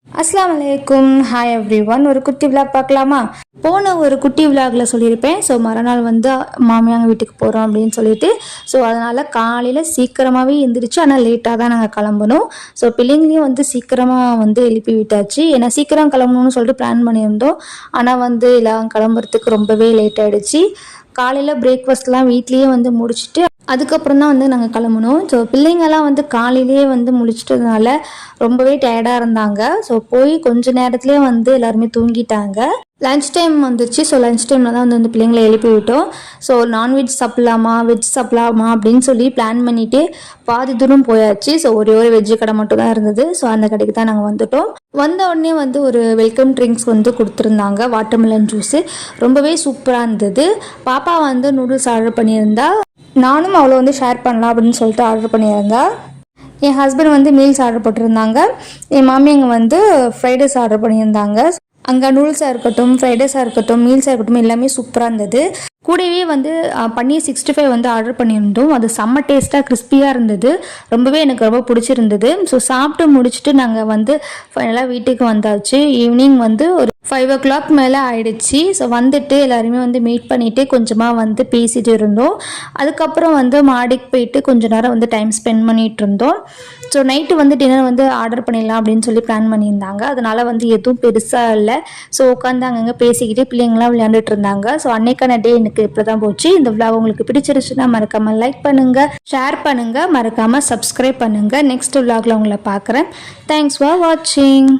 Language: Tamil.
அஸ்ஸலாமு அலைக்கும். Hi every one. ஒரு குட்டி விளாக் பார்க்கலாமா? போன ஒரு குட்டி விளாகில் சொல்லியிருப்பேன். ஸோ மறுநாள் வந்து மாமியாங்க வீட்டுக்கு போகிறோம் அப்படின்னு சொல்லிட்டு, ஸோ அதனால் காலையில் சீக்கிரமாகவே எழுந்திரிச்சு, ஆனால் லேட்டாக தான் நாங்கள் கிளம்பணும். ஸோ பிள்ளைங்களையும் வந்து சீக்கிரமாக வந்து எழுப்பி விட்டாச்சு. ஏன்னா சீக்கிரம் கிளம்பணும்னு சொல்லிட்டு பிளான் பண்ணியிருந்தோம். ஆனால் வந்து எல்லாம் கிளம்புறதுக்கு ரொம்பவே லேட் ஆகிடுச்சு. காலையில் பிரேக்ஃபாஸ்ட்லாம் வீட்லேயே வந்து முடிச்சுட்டு அதுக்கப்புறம் தான் வந்து நாங்கள் கிளம்புனோம். ஸோ பிள்ளைங்கள்லாம் வந்து காலையிலேயே வந்து முழிச்சிட்டதுனால ரொம்பவே டயர்டாக இருந்தாங்க. ஸோ போய் கொஞ்ச நேரத்துலேயே வந்து எல்லாருமே தூங்கிட்டாங்க. லன்ச் டைம் வந்துச்சு. ஸோ லன்ச் டைமில் தான் வந்து பிள்ளைங்களை எழுப்பி விட்டோம். ஸோ நான்வெஜ் சாப்பிட்லாமா வெஜ் சாப்பிட்லாமா அப்படின்னு சொல்லி பிளான் பண்ணிவிட்டு பாதி தூரம் போயாச்சு. ஸோ ஒரே ஒரு வெஜ்ஜு கடை மட்டும் தான் இருந்தது. ஸோ அந்த கடைக்கு தான் நாங்கள் வந்துட்டோம். வந்த உடனே வந்து ஒரு வெல்கம் ட்ரிங்க்ஸ் வந்து கொடுத்துருந்தாங்க. வாட்டர்மெலன் ஜூஸு ரொம்பவே சூப்பராக இருந்தது. பாப்பா வந்து நூடுல்ஸ் ஆர்டர் பண்ணியிருந்தா. நானும் அவ்வளோ வந்து ஷேர் பண்ணலாம் அப்படின்னு சொல்லிட்டு ஆர்டர் பண்ணியிருந்தா. என் ஹஸ்பண்ட் வந்து மீல்ஸ் ஆர்டர் போட்டிருந்தாங்க. என் மாமியாங்க வந்து ஃப்ரைட் ரைஸ் ஆர்டர் பண்ணியிருந்தாங்க. அங்கே நூடுல்ஸாக இருக்கட்டும், ஃப்ரைட் ரைஸாக இருக்கட்டும், மீல்ஸாக இருக்கட்டும் எல்லாமே சூப்பராக இருந்தது. கூடவே வந்து பன்னீர் 65 வந்து ஆர்டர் பண்ணியிருந்தோம். அது செம்ம டேஸ்ட்டாக கிறிஸ்பியாக இருந்தது. ரொம்பவே எனக்கு ரொம்ப பிடிச்சிருந்தது. ஸோ சாப்பிட்டு முடிச்சுட்டு நாங்கள் வந்து ஃபைனலாக வீட்டுக்கு வந்தாச்சு. ஈவினிங் வந்து ஒரு 5 o'clock மேலே ஆயிடுச்சு. ஸோ வந்துட்டு எல்லாருமே வந்து மீட் பண்ணிவிட்டு கொஞ்சமாக வந்து பேசிகிட்டு இருந்தோம். அதுக்கப்புறம் வந்து மாடிக்கு போயிட்டு கொஞ்ச நேரம் வந்து டைம் ஸ்பெண்ட் பண்ணிகிட்டு இருந்தோம். ஸோ நைட்டு வந்து டின்னர் வந்து ஆர்டர் பண்ணிடலாம் அப்படின்னு சொல்லி பிளான் பண்ணியிருந்தாங்க. அதனால் வந்து எதுவும் பெருசாக இல்லை. ஸோ உட்காந்து அங்கங்கே பேசிக்கிட்டு பிள்ளைங்களாம் விளையாண்டுட்டு இருந்தாங்க. ஸோ அன்னைக்கான டே எனக்கு இப்படி தான் போச்சு. இந்த விளாக் உங்களுக்கு பிடிச்சிருச்சுன்னா மறக்காமல் லைக் பண்ணுங்கள், ஷேர் பண்ணுங்கள், மறக்காமல் சப்ஸ்கிரைப் பண்ணுங்கள். நெக்ஸ்ட் விளாகில் உங்களை பார்க்குறேன். தேங்க்ஸ் ஃபார் வாட்சிங்.